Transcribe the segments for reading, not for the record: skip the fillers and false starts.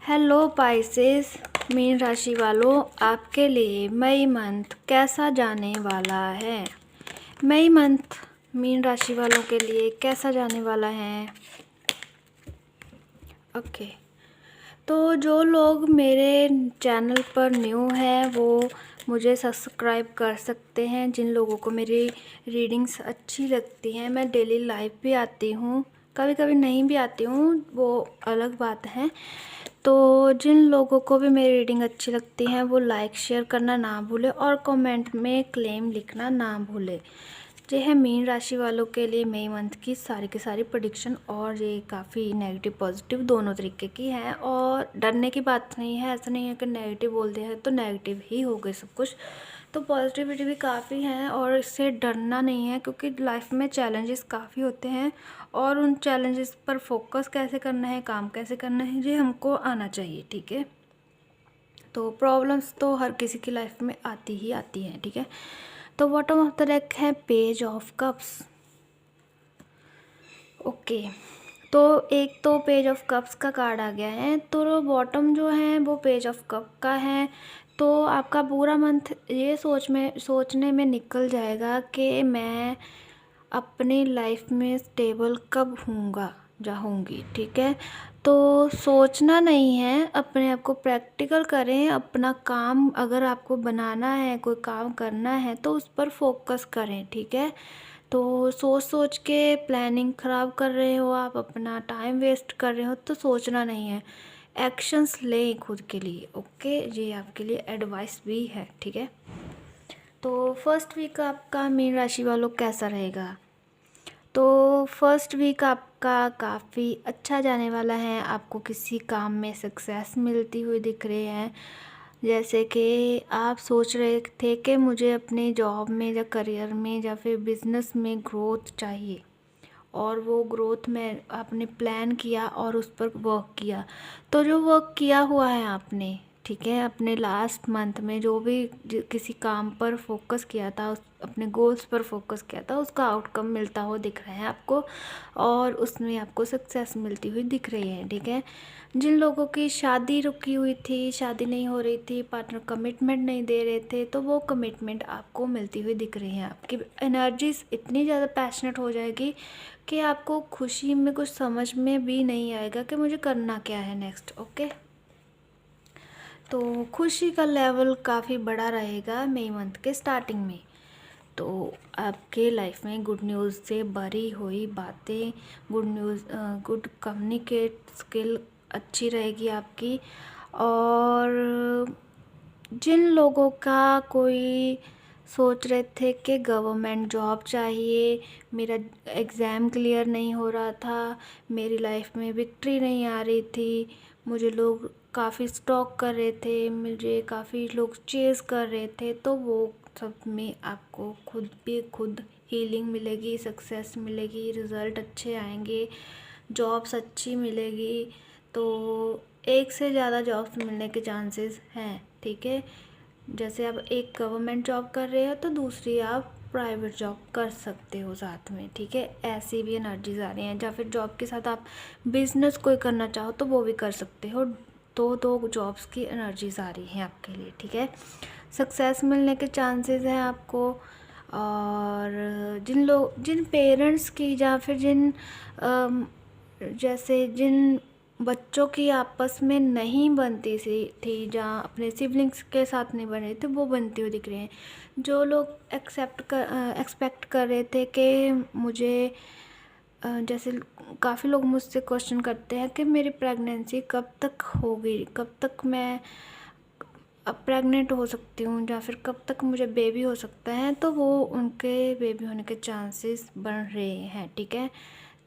Hello Pisces, mean राशि वालों, आपके लिए मई मंथ कैसा जाने वाला है। मई मंथ मीन राशि वालों के लिए कैसा जाने वाला है। ओके, तो जो लोग मेरे चैनल पर न्यू हैं वो मुझे सब्सक्राइब कर सकते हैं। जिन लोगों को मेरी रीडिंग्स अच्छी लगती हैं, मैं डेली लाइव भी आती हूँ, कभी कभी नहीं भी आती हूँ, वो अलग बात है। तो जिन लोगों को भी मेरी रीडिंग अच्छी लगती है वो लाइक शेयर करना ना भूले और कमेंट में क्लेम लिखना ना भूले। ये है मीन राशि वालों के लिए मई मंथ की सारी प्रेडिक्शन, और ये काफ़ी नेगेटिव पॉजिटिव दोनों तरीके की है। और डरने की बात नहीं है, ऐसा नहीं है कि नेगेटिव बोलते हैं तो नेगेटिव ही हो गए सब कुछ। तो पॉजिटिविटी भी काफ़ी है और इससे डरना नहीं है, क्योंकि लाइफ में चैलेंजेस काफ़ी होते हैं और उन चैलेंजेस पर फोकस कैसे करना है, काम कैसे करना है, ये हमको आना चाहिए। ठीक है, तो प्रॉब्लम्स तो हर किसी की लाइफ में आती ही आती हैं। ठीक है, तो बॉटम ऑफ द डेक है पेज ऑफ कप्स। ओके, तो एक तो पेज ऑफ कप्स का कार्ड आ गया है, तो बॉटम जो है वो पेज ऑफ कप का है। तो आपका पूरा मंथ ये सोचने में निकल जाएगा कि मैं अपनी लाइफ में स्टेबल कब होंगी। ठीक है, तो सोचना नहीं है, अपने आप को प्रैक्टिकल करें। अपना काम अगर आपको बनाना है, कोई काम करना है तो उस पर फोकस करें। ठीक है, तो सोच सोच के प्लानिंग ख़राब कर रहे हो, आप अपना टाइम वेस्ट कर रहे हो, तो सोचना नहीं है, एक्शंस लें खुद के लिए। ओके, ये आपके लिए एडवाइस भी है। ठीक है, तो फर्स्ट वीक आपका मीन राशि वालों कैसा रहेगा। तो फर्स्ट वीक आपका काफ़ी अच्छा जाने वाला है। आपको किसी काम में सक्सेस मिलती हुई दिख रही है, जैसे कि आप सोच रहे थे कि मुझे अपने जॉब में या करियर में या फिर बिजनेस में ग्रोथ चाहिए, और वो ग्रोथ में आपने प्लान किया और उस पर वर्क किया। तो जो वर्क किया हुआ है आपने, ठीक है, अपने लास्ट मंथ में जो भी किसी काम पर फोकस किया था, उस अपने गोल्स पर फोकस किया था, उसका आउटकम मिलता हुआ दिख रहा है आपको, और उसमें आपको सक्सेस मिलती हुई दिख रही है। ठीक है, जिन लोगों की शादी रुकी हुई थी, शादी नहीं हो रही थी, पार्टनर कमिटमेंट नहीं दे रहे थे, तो वो कमिटमेंट आपको मिलती हुई दिख रही है। आपकी एनर्जीज इतनी ज़्यादा पैशनेट हो जाएगी कि आपको खुशी में कुछ समझ में भी नहीं आएगा कि मुझे करना क्या है नेक्स्ट। ओके, तो खुशी का लेवल काफ़ी बड़ा रहेगा मई मंथ के स्टार्टिंग में। तो आपके लाइफ में गुड न्यूज़ से भरी हुई बातें, good news, good communicate skill अच्छी रहेगी आपकी। और जिन लोगों का कोई सोच रहे थे कि गवर्नमेंट जॉब चाहिए, मेरा एग्ज़ाम क्लियर नहीं हो रहा था, मेरी लाइफ में विक्ट्री नहीं आ रही थी, मुझे लोग काफ़ी स्टॉक कर रहे थे, मुझे काफ़ी लोग चेज़ कर रहे थे, तो वो सब में आपको खुद हीलिंग मिलेगी, सक्सेस मिलेगी, रिज़ल्ट अच्छे आएंगे, जॉब्स अच्छी मिलेगी। तो एक से ज़्यादा जॉब्स मिलने के चांसेस हैं। ठीक है, जैसे आप एक गवर्नमेंट जॉब कर रहे हो तो दूसरी आप प्राइवेट जॉब कर सकते हो साथ में। ठीक है, ऐसी भी एनर्जीज आ रही हैं, या फिर जॉब के साथ आप बिजनेस कोई करना चाहो तो वो भी कर सकते हो। तो दो जॉब्स की एनर्जीज आ रही हैं आपके लिए। ठीक है, सक्सेस मिलने के चांसेस हैं आपको। और जिन पेरेंट्स की या फिर जिन बच्चों की आपस में नहीं बनती थी, जहाँ अपने सिबलिंग्स के साथ नहीं बन रहे थे, वो बनती हुई दिख रहे हैं। जो लोग एक्सपेक्ट कर रहे थे कि मुझे जैसे काफ़ी लोग मुझसे क्वेश्चन करते हैं कि मेरी प्रेगनेंसी कब तक होगी, कब तक मैं अब प्रेग्नेंट हो सकती हूँ, या फिर कब तक मुझे बेबी हो सकता है, तो वो उनके बेबी होने के चांसेस बढ़ रहे हैं। ठीक है,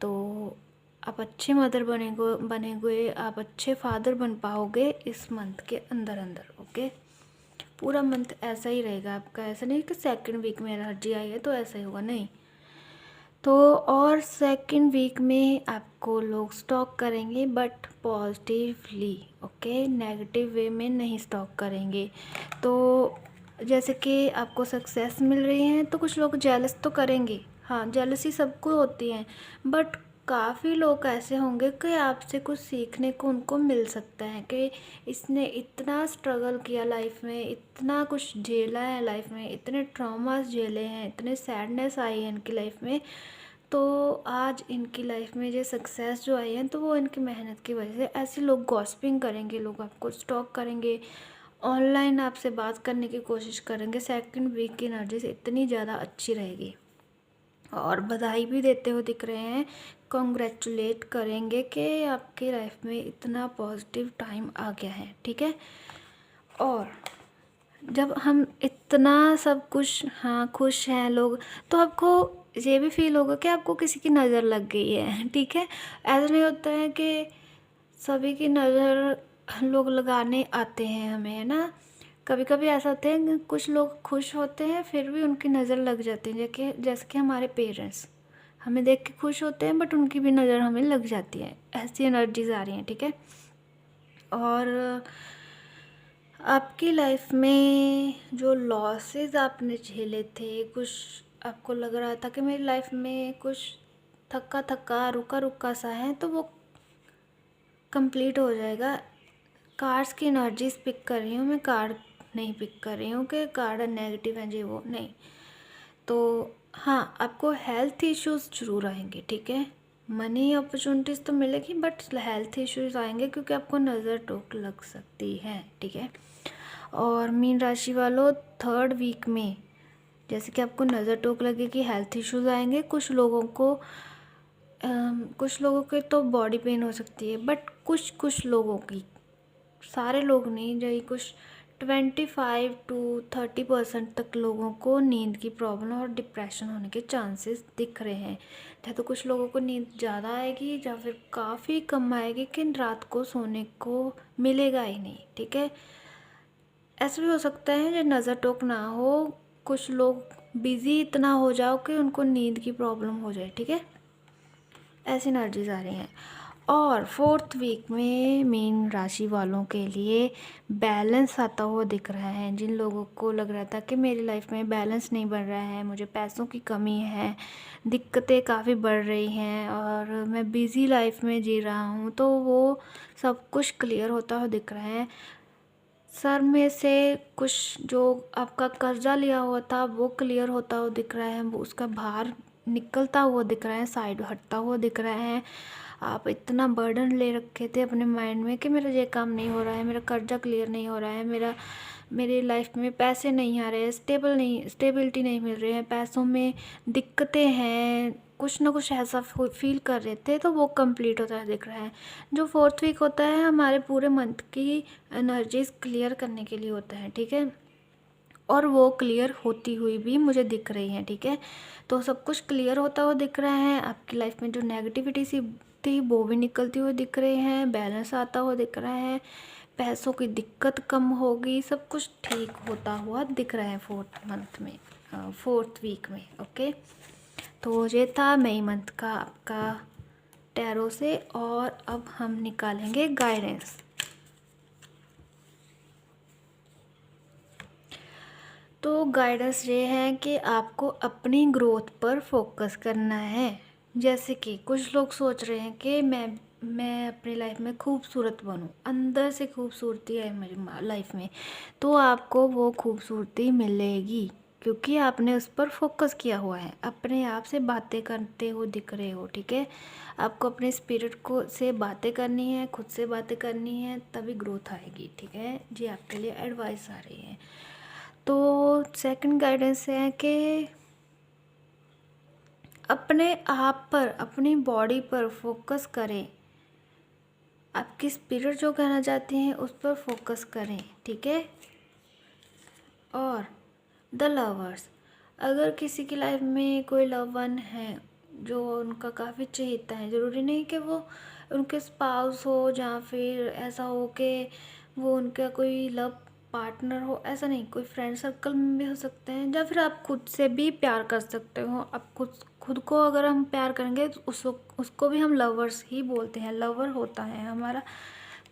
तो आप अच्छे मदर बनेंगे, आप अच्छे फादर बन पाओगे इस मंथ के अंदर अंदर। ओके, पूरा मंथ ऐसा ही रहेगा आपका, ऐसा नहीं कि सेकंड वीक में एनर्जी आई है तो ऐसा ही होगा, नहीं। तो और सेकंड वीक में आपको लोग स्टॉक करेंगे, but positively. Okay, negative way में नहीं स्टॉक करेंगे। तो जैसे कि आपको सक्सेस मिल रही है तो कुछ लोग जेलस तो करेंगे, हाँ जेलसी सबको होती है, बट काफ़ी लोग ऐसे होंगे कि आपसे कुछ सीखने को उनको मिल सकता है कि इसने इतना स्ट्रगल किया लाइफ में, इतना कुछ झेला है लाइफ में, इतने ट्रॉमास झेले हैं, इतने सैडनेस आई है इनकी लाइफ में, तो आज इनकी लाइफ में ये सक्सेस जो आई है तो वो इनकी मेहनत की वजह से। ऐसे लोग गॉसिपिंग करेंगे, लोग आपको स्टॉक करेंगे, ऑनलाइन आपसे बात करने की कोशिश करेंगे, सेकंड वीक की एनर्जी से इतनी ज़्यादा अच्छी रहेगी और बधाई भी देते हुए दिख रहे हैं, कॉन्ग्रेचुलेट करेंगे कि आपकी लाइफ में इतना पॉजिटिव टाइम आ गया है, ठीक है। और जब हम इतना सब कुछ, हाँ, खुश हैं लोग, तो आपको ये भी फील होगा कि आपको किसी की नज़र लग गई है, ठीक है। ऐसा नहीं होता है कि सभी की नज़र लोग लगाने आते हैं हमें, है ना। कभी कभी ऐसा होता है कि कुछ लोग खुश होते हैं फिर भी उनकी नज़र लग जाती है, जैसे कि हमारे पेरेंट्स हमें देख के खुश होते हैं बट उनकी भी नज़र हमें लग जाती है। ऐसी एनर्जीज आ रही हैं, ठीक है। और आपकी लाइफ में जो लॉसेस आपने झेले थे, कुछ आपको लग रहा था कि मेरी लाइफ में कुछ थक्का थक्का रुका रुका सा है, तो वो कंप्लीट हो जाएगा। कार्ड्स की एनर्जीज पिक कर रही हूँ मैं, कार्ड नहीं पिक कर रही हूँ कि कार्ड नेगेटिव है जी, वो नहीं। तो हाँ, आपको हेल्थ इश्यूज जरूर आएंगे, ठीक है। मनी अपॉर्चुनिटीज़ तो मिलेगी बट हेल्थ इश्यूज आएंगे क्योंकि आपको नज़र टोक लग सकती है, ठीक है। और मीन राशि वालों, थर्ड वीक में जैसे कि आपको नज़र टोक लगेगी, हेल्थ इश्यूज आएंगे, कुछ लोगों के तो बॉडी पेन हो सकती है, बट कुछ लोगों की, सारे लोग नहीं, जो कुछ 25 to 30% तक लोगों को नींद की प्रॉब्लम और डिप्रेशन होने के चांसेस दिख रहे हैं। या तो कुछ लोगों को नींद ज़्यादा आएगी या फिर काफ़ी कम आएगी कि रात को सोने को मिलेगा ही नहीं, ठीक है। ऐसा भी हो सकता है जो नज़र टोक ना हो, कुछ लोग बिज़ी इतना हो जाओ कि उनको नींद की प्रॉब्लम हो जाए, ठीक है। ऐसी एनर्जीज आ रही हैं। और फोर्थ वीक में मीन राशि वालों के लिए बैलेंस आता हुआ दिख रहा है। जिन लोगों को लग रहा था कि मेरी लाइफ में बैलेंस नहीं बढ़ रहा है, मुझे पैसों की कमी है, दिक्कतें काफ़ी बढ़ रही हैं और मैं बिज़ी लाइफ में जी रहा हूँ, तो वो सब कुछ क्लियर होता हुआ दिख रहा है। सर में से कुछ जो आपका कर्जा लिया हुआ था वो क्लियर होता हुआ दिख रहा है, वो उसका भार निकलता हुआ दिख रहा है, साइड हटता हुआ दिख रहा है। आप इतना बर्डन ले रखे थे अपने माइंड में कि मेरा ये काम नहीं हो रहा है, मेरा कर्जा क्लियर नहीं हो रहा है, मेरी लाइफ में पैसे नहीं आ रहे हैं, स्टेबिलिटी नहीं मिल रही है, पैसों में दिक्कतें हैं, कुछ ना कुछ ऐसा फील कर रहे थे, तो वो कंप्लीट होता है दिख रहा है। जो फोर्थ वीक होता है हमारे पूरे मंथ की एनर्जीज क्लियर करने के लिए होता है, ठीक है। और वो क्लियर होती हुई भी मुझे दिख रही है, ठीक है। तो सब कुछ क्लियर होता हुआ दिख रहा है, आपकी लाइफ में जो नेगेटिविटी सी थी वो भी निकलती हुई दिख रही है, बैलेंस आता हुआ दिख रहा है, पैसों की दिक्कत कम होगी, सब कुछ ठीक होता हुआ दिख रहा है फोर्थ वीक में, ओके। तो ये था मई मंथ का आपका टैरो से। और अब हम निकालेंगे गाइडेंस। तो गाइडेंस ये है कि आपको अपनी ग्रोथ पर फोकस करना है। जैसे कि कुछ लोग सोच रहे हैं कि मैं अपनी लाइफ में खूबसूरत बनूं, अंदर से खूबसूरती है मेरी लाइफ में, तो आपको वो खूबसूरती मिलेगी क्योंकि आपने उस पर फोकस किया हुआ है। अपने आप से बातें करते हो दिख रहे हो, ठीक है। आपको अपने स्पिरिट को से बातें करनी है, खुद से बातें करनी है, तभी ग्रोथ आएगी, ठीक है जी। आपके लिए एडवाइस आ रही है। तो सेकंड गाइडेंस है कि अपने आप पर, अपनी बॉडी पर फोकस करें, आपकी स्पिरिट जो कहना चाहती हैं उस पर फोकस करें, ठीक है। और द लवर्स, अगर किसी की लाइफ में कोई लव वन है जो उनका काफ़ी चहेता है, ज़रूरी नहीं कि वो उनके स्पाउस हो या फिर ऐसा हो कि वो उनका कोई लव पार्टनर हो, ऐसा नहीं, कोई फ्रेंड सर्कल में भी हो सकते हैं, या फिर आप खुद से भी प्यार कर सकते हो। आप खुद को अगर हम प्यार करेंगे तो उसको भी हम लवर्स ही बोलते हैं, लवर होता है हमारा,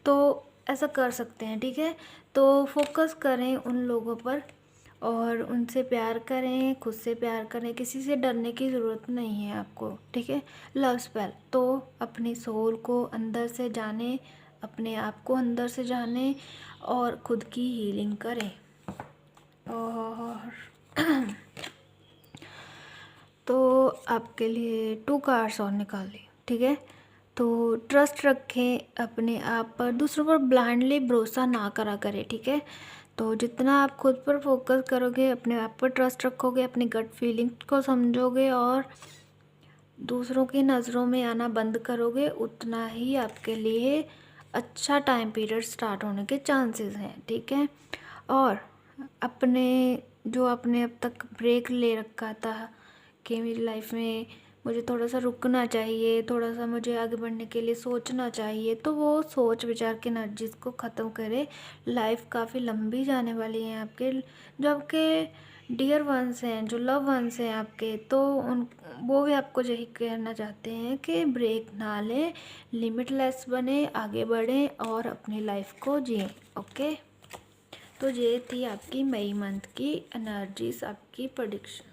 तो ऐसा कर सकते हैं, ठीक है। तो फोकस करें उन लोगों पर और उनसे प्यार करें, खुद से प्यार करें, किसी से डरने की ज़रूरत नहीं है आपको, ठीक है। लव स्पेल तो अपनी सोल को अंदर से जाने, अपने आप को अंदर से जाने और खुद की हीलिंग करें। और तो आपके लिए 2 कार्ड्स और निकाल ली, ठीक है। तो ट्रस्ट रखें अपने आप पर, दूसरों पर ब्लाइंडली भरोसा ना करा करें, ठीक है। तो जितना आप खुद पर फोकस करोगे, अपने आप पर ट्रस्ट रखोगे, अपनी गट फीलिंग को समझोगे और दूसरों की नज़रों में आना बंद करोगे, उतना ही आपके लिए अच्छा टाइम पीरियड स्टार्ट होने के चांसेस हैं, ठीक है। और अपने जो आपने अब तक ब्रेक ले रखा था कि मेरी लाइफ में मुझे थोड़ा सा रुकना चाहिए, थोड़ा सा मुझे आगे बढ़ने के लिए सोचना चाहिए, तो वो सोच विचार के एनर्जीज को ख़त्म करें। लाइफ काफ़ी लंबी जाने वाली है आपके, जो आपके डियर वंस हैं, जो लव वंस हैं आपके, तो उन वो भी आपको यही कहना चाहते हैं कि ब्रेक ना लें, लिमिटलेस बने, आगे बढ़ें और अपनी लाइफ को जिएं। ओके, तो ये थी आपकी मई मंथ की एनर्जीज, आपकी प्रेडिक्शन।